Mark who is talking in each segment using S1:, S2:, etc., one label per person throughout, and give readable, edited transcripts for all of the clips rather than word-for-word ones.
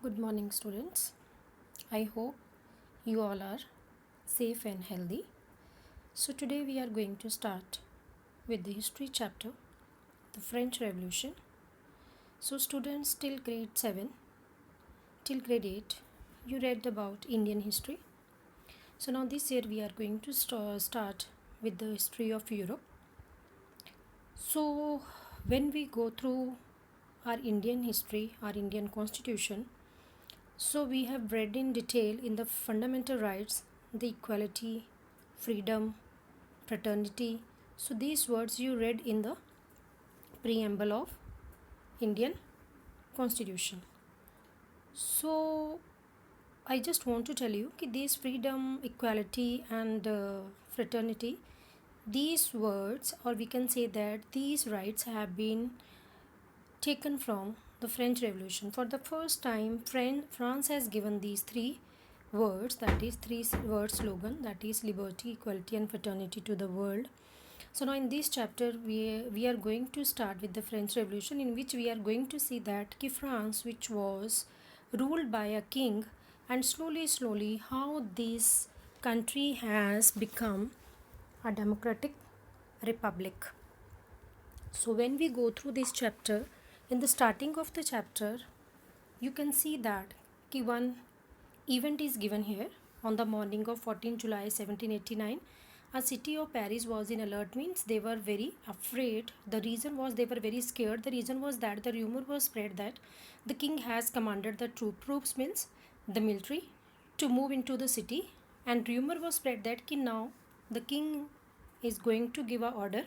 S1: Good morning, students. I hope you all are safe and healthy. So, today we are going to start with the history chapter, the French Revolution. So, students till grade 7, till grade 8, you read about Indian history. So, now this year we are going to start with the history of Europe. So, when we go through our Indian history, our Indian constitution, so we have read in detail in the fundamental rights, the equality, freedom, fraternity. So these words you read in the preamble of Indian Constitution. So I just want to tell you that these freedom, equality and fraternity, these words, or we can say that these rights have been taken from the French Revolution. For the first time, France has given these three words, that is three word slogan, that is liberty, equality and fraternity to the world. So now in this chapter we are going to start with the French Revolution, in which we are going to see that France, which was ruled by a king, and slowly how this country has become a democratic republic. So when we go through this chapter, in the starting of the chapter, you can see that one event is given here. On the morning of 14 July 1789, a city of Paris was in alert, means they were very afraid. The reason was they were very scared. The reason was that the rumor was spread that the king has commanded the troops means the military to move into the city, and rumor was spread that now the king is going to give a order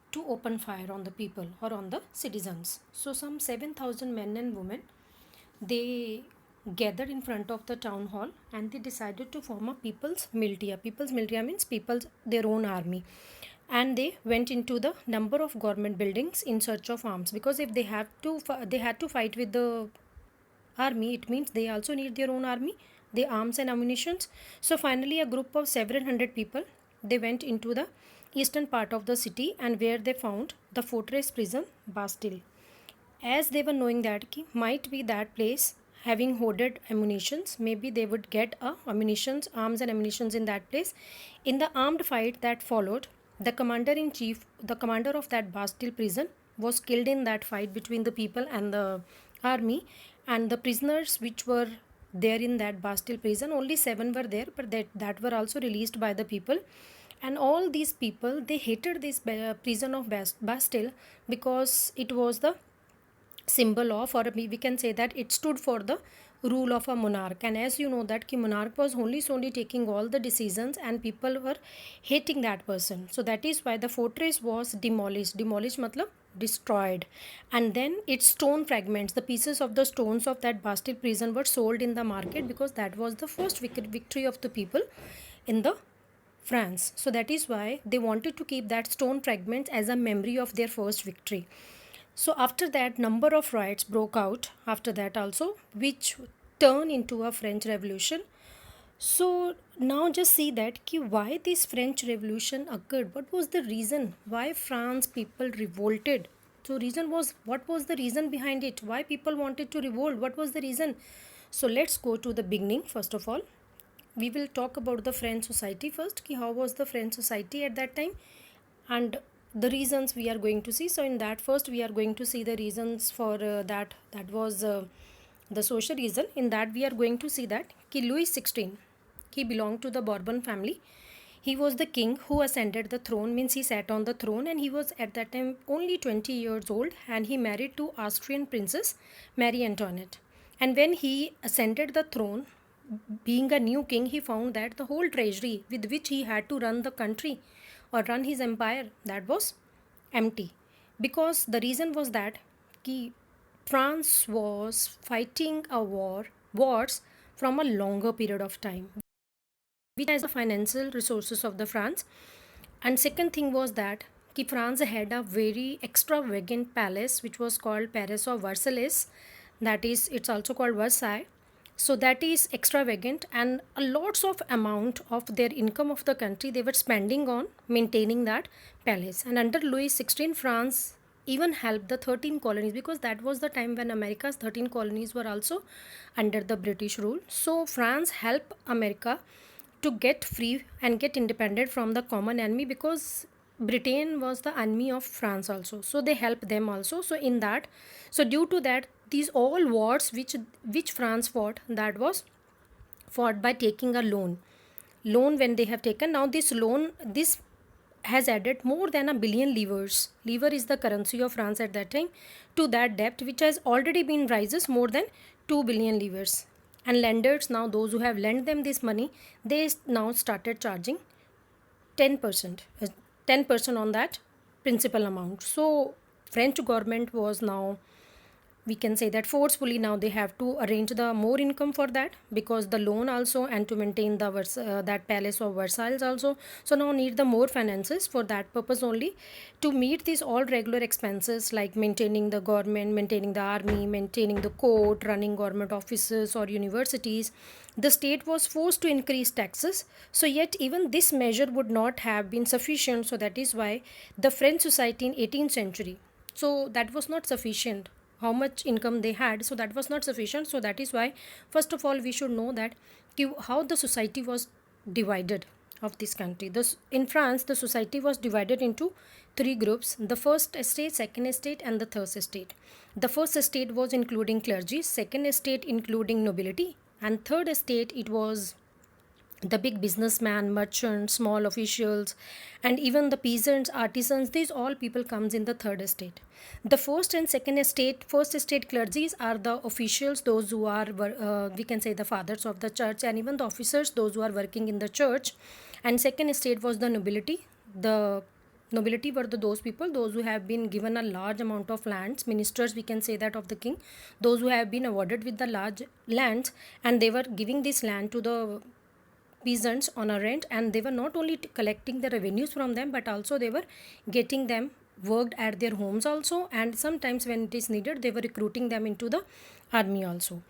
S1: to open fire on the people or on the citizens. So some 7,000 men and women, they gathered in front of the town hall and they decided to form a people's militia. People's militia means people's their own army, and they went into the number of government buildings in search of arms, because if they had to fight with the army, it means they also need their own army, the arms and ammunitions. So finally a group of several hundred people, they went into the eastern part of the city, and where they found the fortress prison Bastille. As they were knowing that might be that place having hoarded ammunitions, maybe they would get arms and ammunitions in that place. In the armed fight that followed, the commander of that Bastille prison was killed in that fight between the people and the army. And the prisoners which were there in that Bastille prison, only 7 were there, but that were also released by the people. And all these people, they hated this prison of Bastille, because it was the symbol of, or we can say that it stood for the rule of a monarch. And as you know that monarch was only taking all the decisions, and people were hating that person. So that is why the fortress was demolished matlab destroyed. And then its stone fragments, the pieces of the stones of that Bastille prison, were sold in the market, because that was the first victory of the people in the France. So that is why they wanted to keep that stone fragments as a memory of their first victory. So after that, number of riots broke out after that also, which turned into a French Revolution. So now just see that why this French Revolution occurred. What was the reason why France people revolted? So reason was, what was the reason behind it? Why people wanted to revolt? What was the reason? So let's go to the beginning. First of all, we will talk about the French society first. How was the French society at that time, and the reasons we are going to see. So in that, first we are going to see the reasons for that was the social reason. In that we are going to see that Louis 16, he belonged to the Bourbon family. He was the king who ascended the throne, means he sat on the throne, and he was at that time only 20 years old, and he married to Austrian princess Marie Antoinette. And when he ascended the throne, being a new king, he found that the whole treasury with which he had to run the country or run his empire, that was empty. Because the reason was that France was fighting wars from a longer period of time, which has the financial resources of the France. And second thing was that France had a very extravagant palace, which was called Palace of Versailles. That is, it's also called Versailles. So that is extravagant, and a lots of amount of their income of the country they were spending on maintaining that palace. And under Louis XVI, France even help the 13 colonies, because that was the time when America's 13 colonies were also under the British rule. So France helped America to get free and get independent from the common enemy, because Britain was the enemy of France also, so they helped them also. So in that, so due to that, these all wars which France fought, that was fought by taking a loan. When they have taken, now this loan, this has added more than a billion livres. Livre is the currency of France at that time, to that debt, which has already been rises more than 2 billion livres. And lenders, now those who have lent them this money, they now started charging 10%, 10% on that principal amount. So French government was now, we can say that forcefully, now they have to arrange the more income for that, because the loan also, and to maintain the that palace of Versailles also. So now need the more finances for that purpose only, to meet these all regular expenses like maintaining the government, maintaining the army, maintaining the court, running government offices or universities. The state was forced to increase taxes. So yet even this measure would not have been sufficient. So that is why the French society in 18th century, so that was not sufficient, how much income they had, so that was not sufficient. So that is why, first of all, we should know that how the society was divided of this country. This, in France, the society was divided into three groups: the first estate, second estate, and the third estate. The first estate was including clergy, second estate including nobility, and third estate, it was the big businessman, merchants, small officials, and even the peasants, artisans. These all people comes in the third estate. The first and second estate, first estate clergies are the officials, those who are we can say the fathers of the church, and even the officers, those who are working in the church. And second estate was the nobility. The nobility were those people, those who have been given a large amount of lands, ministers, we can say that, of the king, those who have been awarded with the large lands, and they were giving this land to the peasants on a rent, and they were not only collecting the revenues from them, but also they were getting them worked at their homes also, and sometimes when it is needed, they were recruiting them into the army also.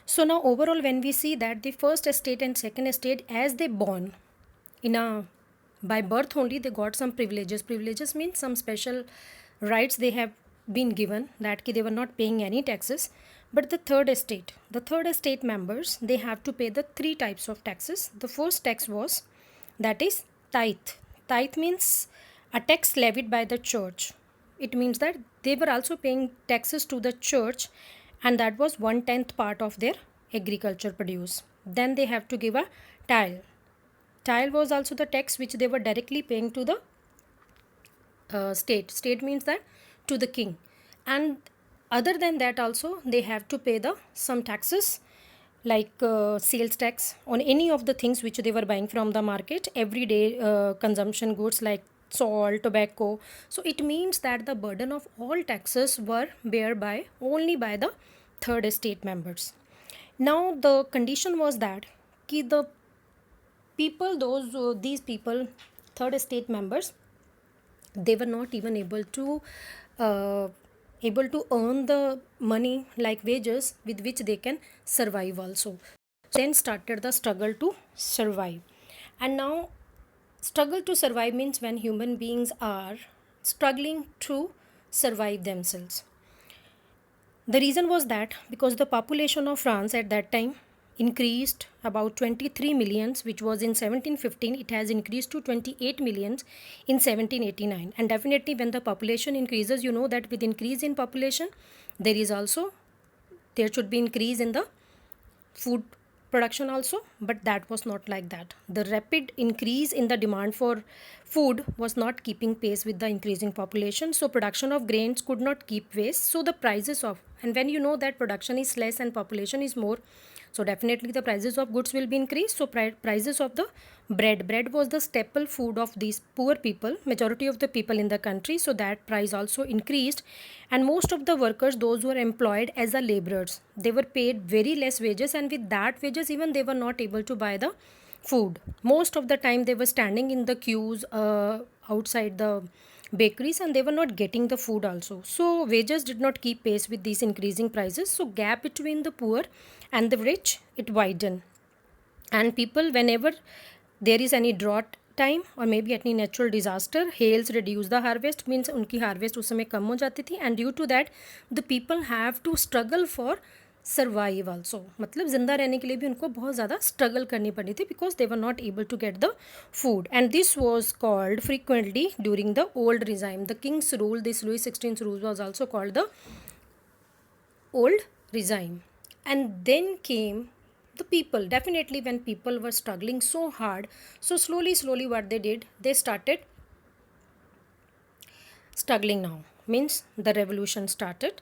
S1: So now overall, when we see that the first estate and second estate, as they born in a, by birth only, they got some privileges means some special rights they have been given, that they were not paying any taxes. But the third estate members, they have to pay the three types of taxes. The first tax was, that is tithe means a tax levied by the church. It means that they were also paying taxes to the church, and that was 1/10 part of their agriculture produce. Then they have to give a tithe was also the tax which they were directly paying to the state means that to the king. And other than that also, they have to pay the some taxes, like sales tax on any of the things which they were buying from the market, everyday consumption goods like salt, tobacco. So it means that the burden of all taxes were bear by only by the third estate members. Now the condition was that the people, these people, third estate members, they were not even able to earn the money like wages with which they can survive also. Then started the struggle to survive. And now struggle to survive means when human beings are struggling to survive themselves. The reason was that because the population of France at that time increased about 23 millions, which was in 1715, it has increased to 28 millions in 1789. And definitely when the population increases, you know that with increase in population, there should be increase in the food production also, but that was not like that. The rapid increase in the demand for food was not keeping pace with the increasing population, so production of grains could not keep pace. So the prices of, and when you know that production is less and population is more, so definitely the prices of goods will be increased. So prices of the bread was the staple food of these poor people, majority of the people in the country, so that price also increased. And most of the workers, those who were employed as a laborers, they were paid very less wages, and with that wages even they were not able to buy the food. Most of the time they were standing in the queues outside the bakeries, and they were not getting the food also. So wages did not keep pace with these increasing prices, so gap between the poor and the rich, it widened. And people, whenever there is any drought time और may be any natural disaster, helps reduce the harvest, means उनकी harvest उस समय कम हो जाती थी, and due to that the people have to struggle for survive also, मतलब ज़िंदा रहने के लिए भी उनको बहुत ज़्यादा स्ट्रगल करनी पड़ी थी because they were not able to get the food, and this was called frequently during the old regime, the kings rule, this Louis 16 rule was also called the old regime. And then came the people. Definitely when people were struggling so hard, so slowly what they did, they started struggling. Now means the revolution started.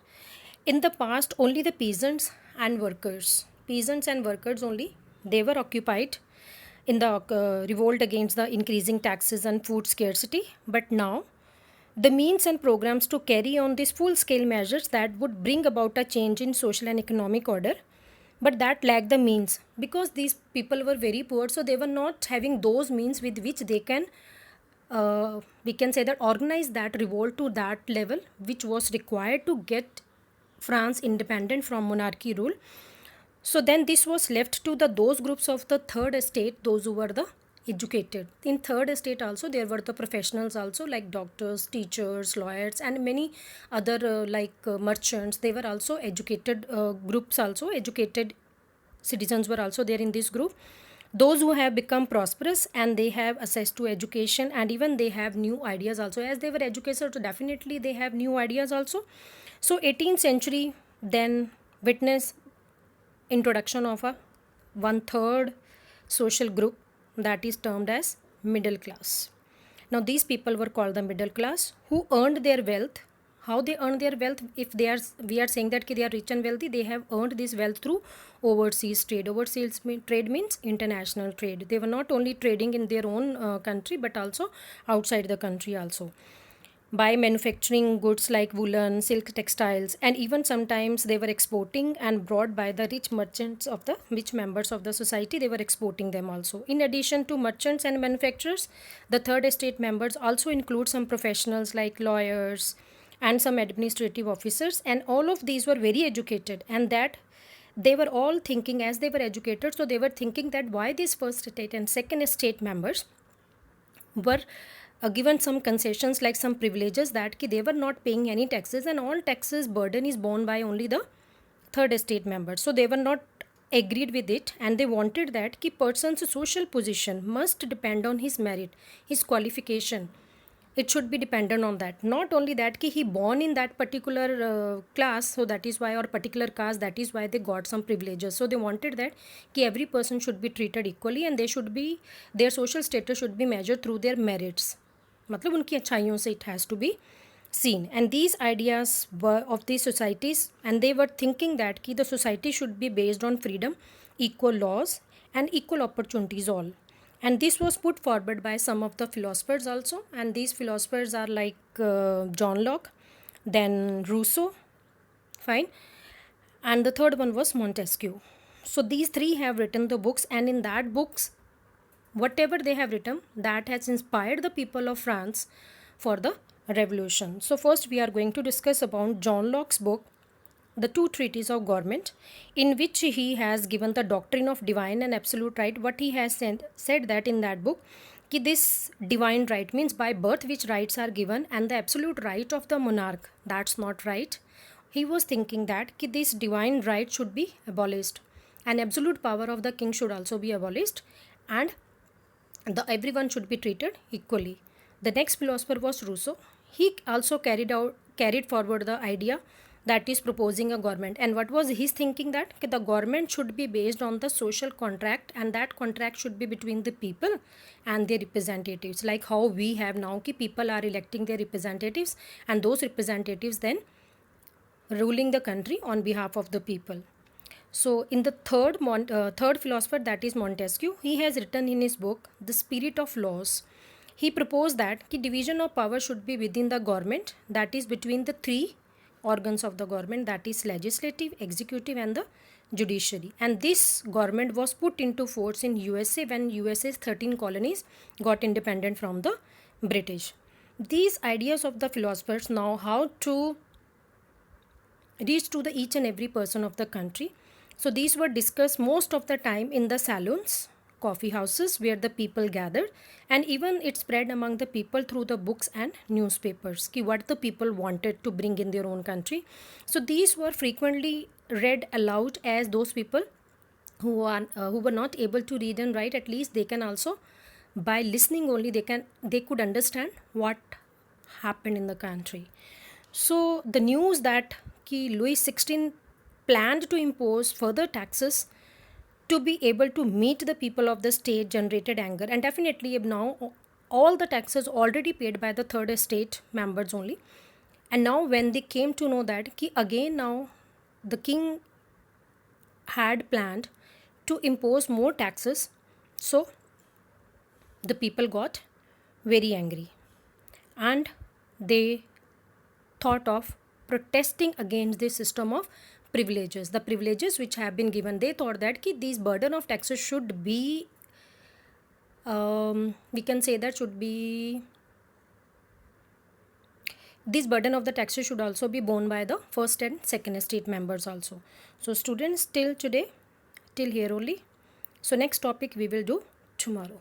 S1: In the past only the peasants and workers only, they were occupied in the revolt against the increasing taxes and food scarcity. But now the means and programs to carry on these full scale measures that would bring about a change in social and economic order, but that lacked the means because these people were very poor, so they were not having those means with which they can we can say that organize that revolt to that level which was required to get France independent from monarchy rule. So then this was left to the those groups of the third estate, those who were the educated. In third estate also there were the professionals also, like doctors, teachers, lawyers, and many other merchants. They were also educated groups, also educated citizens were also there in this group. Those who have become prosperous and they have access to education, and even they have new ideas also, as they were educated, so definitely they have new ideas also. So 18th century then witnessed introduction of a one third social group that is termed as middle class. Now these people were called the middle class, who earned their wealth. How they earn their wealth? If they are, we are saying that they are rich and wealthy, they have earned this wealth through overseas trade. Trade means international trade. They were not only trading in their own country but also outside the country also, by manufacturing goods like woolen, silk, textiles, and even sometimes they were exporting and brought by the rich merchants of the rich members of the society. They were exporting them also. In addition to merchants and manufacturers, the third estate members also include some professionals like lawyers and some administrative officers, and all of these were very educated, and that they were all thinking, as they were educated, so they were thinking that why these first estate and second estate members were given some concessions, like some privileges, that they were not paying any taxes, and all taxes burden is borne by only the third estate members. So they were not agreed with it, and they wanted that person's social position must depend on his merit, his qualification. It should be dependent on that. Not only that he born in that particular class, so that is why, or particular caste, that is why they got some privileges. So they wanted that every person should be treated equally, and they should be, their social status should be measured through their merits, मतलब उनकी अच्छाइयों से it has to be seen. And these ideas were of these societies, and they were thinking that the society should be based on freedom, equal laws, and equal opportunities all. And this was put forward by some of the philosophers also, and these philosophers are like John Locke, then Rousseau, fine, and the third one was Montesquieu. So these three have written the books, and in that books, whatever they have written, that has inspired the people of France for the revolution. So first we are going to discuss about John Locke's book, The Two Treatises of Government, in which he has given the doctrine of divine and absolute right. What he has said that in that book, this divine right means by birth which rights are given, and the absolute right of the monarch, that's not right. He was thinking that this divine right should be abolished, and absolute power of the king should also be abolished, and everyone should be treated equally. The next philosopher was Rousseau. He also carried forward the idea that is proposing a government. And what was his thinking? That the government should be based on the social contract, and that contract should be between the people and their representatives, like how we have now people are electing their representatives, and those representatives then ruling the country on behalf of the people. So in the third philosopher, that is Montesquieu, he has written in his book The Spirit of Laws. He proposed that division of power should be within the government, that is between the three organs of the government, that is legislative, executive, and the judiciary. And this government was put into force in USA when USA's 13 colonies got independent from the British. These ideas of the philosophers, now how to reach to each and every person of the country. So these were discussed most of the time in the saloons coffee houses where the people gathered, and even it spread among the people through the books and newspapers ki what the people wanted to bring in their own country. So these were frequently read aloud, as those people who were not able to read and write, at least they can also, by listening only, they could understand what happened in the country. So the news that Louis XVI planned to impose further taxes to be able to meet the people of the state generated anger, and definitely now all the taxes already paid by the third estate members only. And now when they came to know that again now the king had planned to impose more taxes, so the people got very angry and they thought of protesting against this system of privileges, the privileges which have been given. They thought that these burden of taxes should be, we can say that should be, this burden of the taxes should also be borne by the first and second estate members also. So students, till today, till here only. So next topic we will do tomorrow.